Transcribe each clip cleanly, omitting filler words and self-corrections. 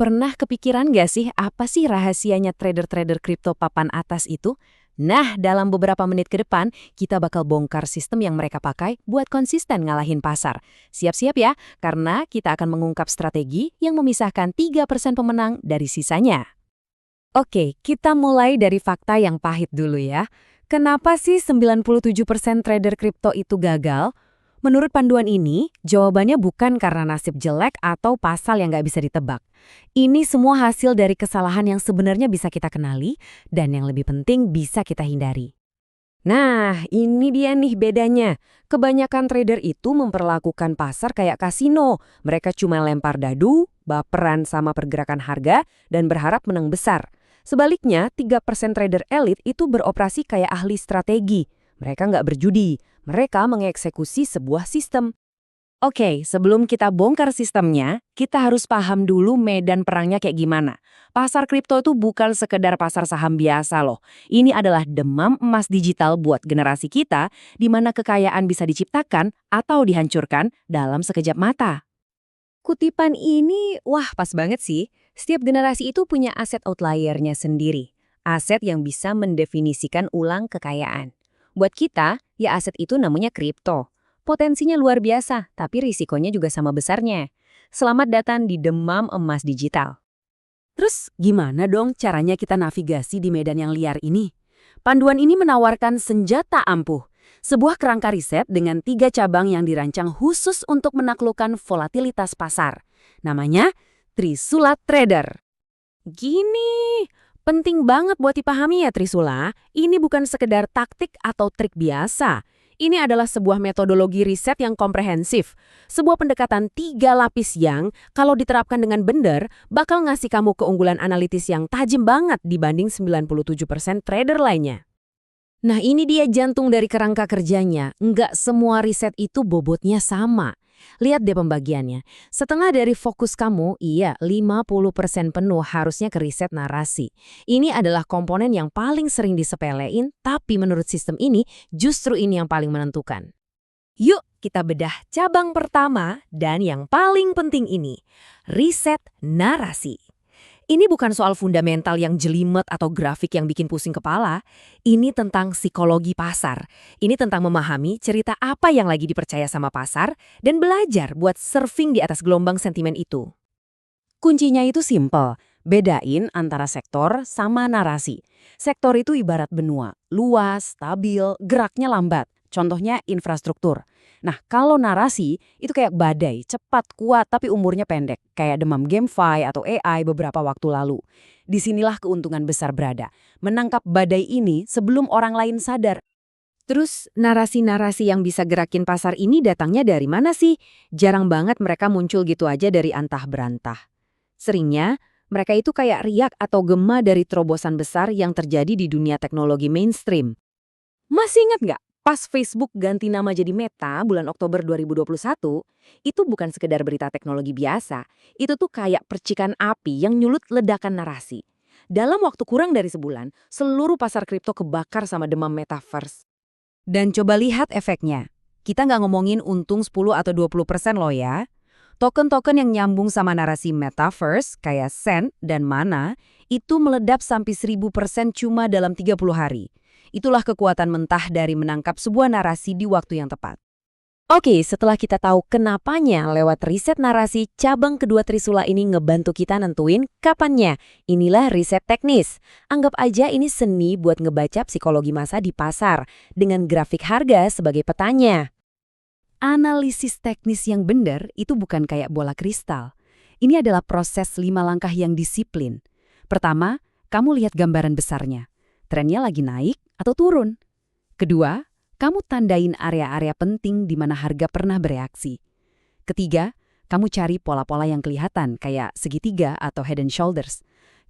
Pernah kepikiran nggak sih apa sih rahasianya trader-trader kripto papan atas itu? Nah, dalam beberapa menit ke depan, kita bakal bongkar sistem yang mereka pakai buat konsisten ngalahin pasar. Siap-siap ya, karena kita akan mengungkap strategi yang memisahkan 3% pemenang dari sisanya. Oke, kita mulai dari fakta yang pahit dulu ya. Kenapa sih 97% trader kripto itu gagal? Menurut panduan ini, jawabannya bukan karena nasib jelek atau pasal yang nggak bisa ditebak. Ini semua hasil dari kesalahan yang sebenarnya bisa kita kenali dan yang lebih penting bisa kita hindari. Nah, ini dia nih bedanya. Kebanyakan trader itu memperlakukan pasar kayak kasino. Mereka cuma lempar dadu, baperan sama pergerakan harga, dan berharap menang besar. Sebaliknya, 3% trader elit itu beroperasi kayak ahli strategi. Mereka nggak berjudi, mereka mengeksekusi sebuah sistem. Oke, sebelum kita bongkar sistemnya, kita harus paham dulu medan perangnya kayak gimana. Pasar kripto itu bukan sekedar pasar saham biasa loh. Ini adalah demam emas digital buat generasi kita, di mana kekayaan bisa diciptakan atau dihancurkan dalam sekejap mata. Kutipan ini, wah pas banget sih. Setiap generasi itu punya aset outliernya sendiri. Aset yang bisa mendefinisikan ulang kekayaan. Buat kita, ya aset itu namanya kripto. Potensinya luar biasa, tapi risikonya juga sama besarnya. Selamat datang di demam emas digital. Terus gimana dong caranya kita navigasi di medan yang liar ini? Panduan ini menawarkan senjata ampuh. Sebuah kerangka riset dengan 3 cabang yang dirancang khusus untuk menaklukkan volatilitas pasar. Namanya Trisula Trader. Gini, penting banget buat dipahami ya Trisula. Ini bukan sekedar taktik atau trik biasa. Ini adalah sebuah metodologi riset yang komprehensif. Sebuah pendekatan 3 lapis yang, kalau diterapkan dengan benar, bakal ngasih kamu keunggulan analitis yang tajam banget dibanding 97% trader lainnya. Nah ini dia jantung dari kerangka kerjanya. Nggak semua riset itu bobotnya sama. Lihat deh pembagiannya. Setengah dari fokus kamu, iya 50% penuh harusnya ke riset narasi. Ini adalah komponen yang paling sering disepelein, tapi menurut sistem ini justru ini yang paling menentukan. Yuk kita bedah cabang pertama dan yang paling penting ini. Riset narasi. Ini bukan soal fundamental yang jelimet atau grafik yang bikin pusing kepala. Ini tentang psikologi pasar. Ini tentang memahami cerita apa yang lagi dipercaya sama pasar dan belajar buat surfing di atas gelombang sentimen itu. Kuncinya itu simple. Bedain antara sektor sama narasi. Sektor itu ibarat benua, luas, stabil, geraknya lambat. Contohnya infrastruktur. Nah, kalau narasi itu kayak badai, cepat, kuat, tapi umurnya pendek. Kayak demam GameFi atau AI beberapa waktu lalu. Disinilah keuntungan besar berada. Menangkap badai ini sebelum orang lain sadar. Terus, narasi-narasi yang bisa gerakin pasar ini datangnya dari mana sih? Jarang banget mereka muncul gitu aja dari antah berantah. Seringnya, mereka itu kayak riak atau gema dari terobosan besar yang terjadi di dunia teknologi mainstream. Masih ingat nggak? Pas Facebook ganti nama jadi Meta bulan Oktober 2021, itu bukan sekedar berita teknologi biasa. Itu tuh kayak percikan api yang nyulut ledakan narasi. Dalam waktu kurang dari sebulan, seluruh pasar kripto kebakar sama demam metaverse. Dan coba lihat efeknya. Kita nggak ngomongin untung 10 atau 20% loh ya. Token-token yang nyambung sama narasi metaverse kayak Sen dan Mana itu meledap sampai 1000% cuma dalam 30 hari. Itulah kekuatan mentah dari menangkap sebuah narasi di waktu yang tepat. Oke, setelah kita tahu kenapanya lewat riset narasi, cabang kedua Trisula ini ngebantu kita nentuin kapannya. Inilah riset teknis. Anggap aja ini seni buat ngebaca psikologi massa di pasar dengan grafik harga sebagai petanya. Analisis teknis yang benar itu bukan kayak bola kristal. Ini adalah proses 5 langkah yang disiplin. Pertama, kamu lihat gambaran besarnya. Trennya lagi naik atau turun. Kedua, kamu tandain area-area penting di mana harga pernah bereaksi. Ketiga, kamu cari pola-pola yang kelihatan kayak segitiga atau head and shoulders.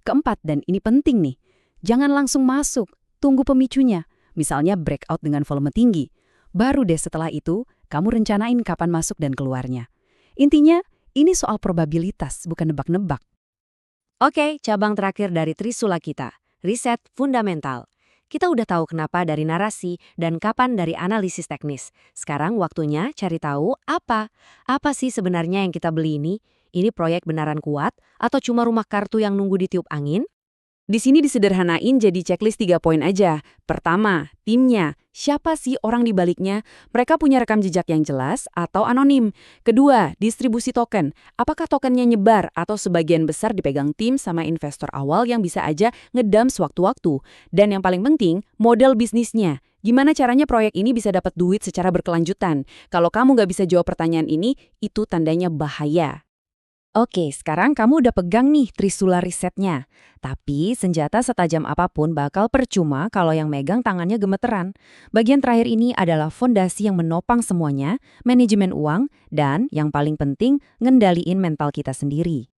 Keempat, dan ini penting nih, jangan langsung masuk, tunggu pemicunya, misalnya breakout dengan volume tinggi. Baru deh setelah itu, kamu rencanain kapan masuk dan keluarnya. Intinya, ini soal probabilitas, bukan nebak-nebak. Oke, cabang terakhir dari Trisula kita. Riset fundamental. Kita udah tahu kenapa dari narasi dan kapan dari analisis teknis. Sekarang waktunya cari tahu apa sih sebenarnya yang kita beli ini. ini proyek beneran kuat atau cuma rumah kartu yang nunggu ditiup angin? Di sini disederhanain jadi checklist 3 poin aja. Pertama, timnya. Siapa sih orang di baliknya? Mereka punya rekam jejak yang jelas atau anonim. Kedua, distribusi token. Apakah tokennya nyebar atau sebagian besar dipegang tim sama investor awal yang bisa aja ngedam sewaktu-waktu? Dan yang paling penting, model bisnisnya. Gimana caranya proyek ini bisa dapat duit secara berkelanjutan? Kalau kamu nggak bisa jawab pertanyaan ini, itu tandanya bahaya. Oke, sekarang kamu udah pegang nih trisula risetnya. Tapi senjata setajam apapun bakal percuma kalau yang megang tangannya gemeteran. Bagian terakhir ini adalah fondasi yang menopang semuanya, manajemen uang, dan yang paling penting, ngendaliin mental kita sendiri.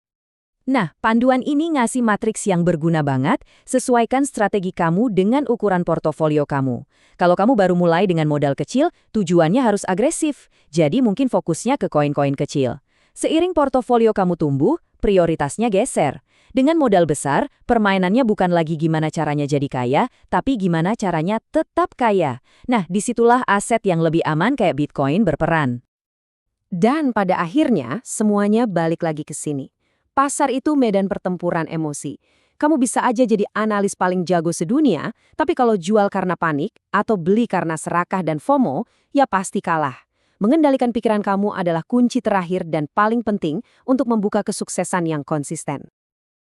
Nah, panduan ini ngasih matriks yang berguna banget, sesuaikan strategi kamu dengan ukuran portofolio kamu. Kalau kamu baru mulai dengan modal kecil, tujuannya harus agresif, jadi mungkin fokusnya ke koin-koin kecil. Seiring portofolio kamu tumbuh, prioritasnya geser. Dengan modal besar, permainannya bukan lagi gimana caranya jadi kaya, tapi gimana caranya tetap kaya. Nah, disitulah aset yang lebih aman kayak Bitcoin berperan. Dan pada akhirnya, semuanya balik lagi ke sini. Pasar itu medan pertempuran emosi. Kamu bisa aja jadi analis paling jago sedunia, tapi kalau jual karena panik atau beli karena serakah dan FOMO, ya pasti kalah. Mengendalikan pikiran kamu adalah kunci terakhir dan paling penting untuk membuka kesuksesan yang konsisten.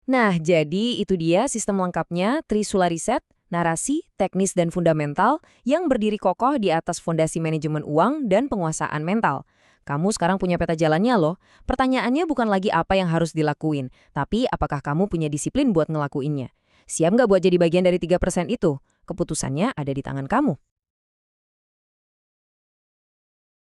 Nah, jadi itu dia sistem lengkapnya Trisula Riset, narasi, teknis dan fundamental yang berdiri kokoh di atas fondasi manajemen uang dan penguasaan mental. Kamu sekarang punya peta jalannya loh. Pertanyaannya bukan lagi apa yang harus dilakuin, tapi apakah kamu punya disiplin buat ngelakuinnya. Siap nggak buat jadi bagian dari 3% itu? Keputusannya ada di tangan kamu.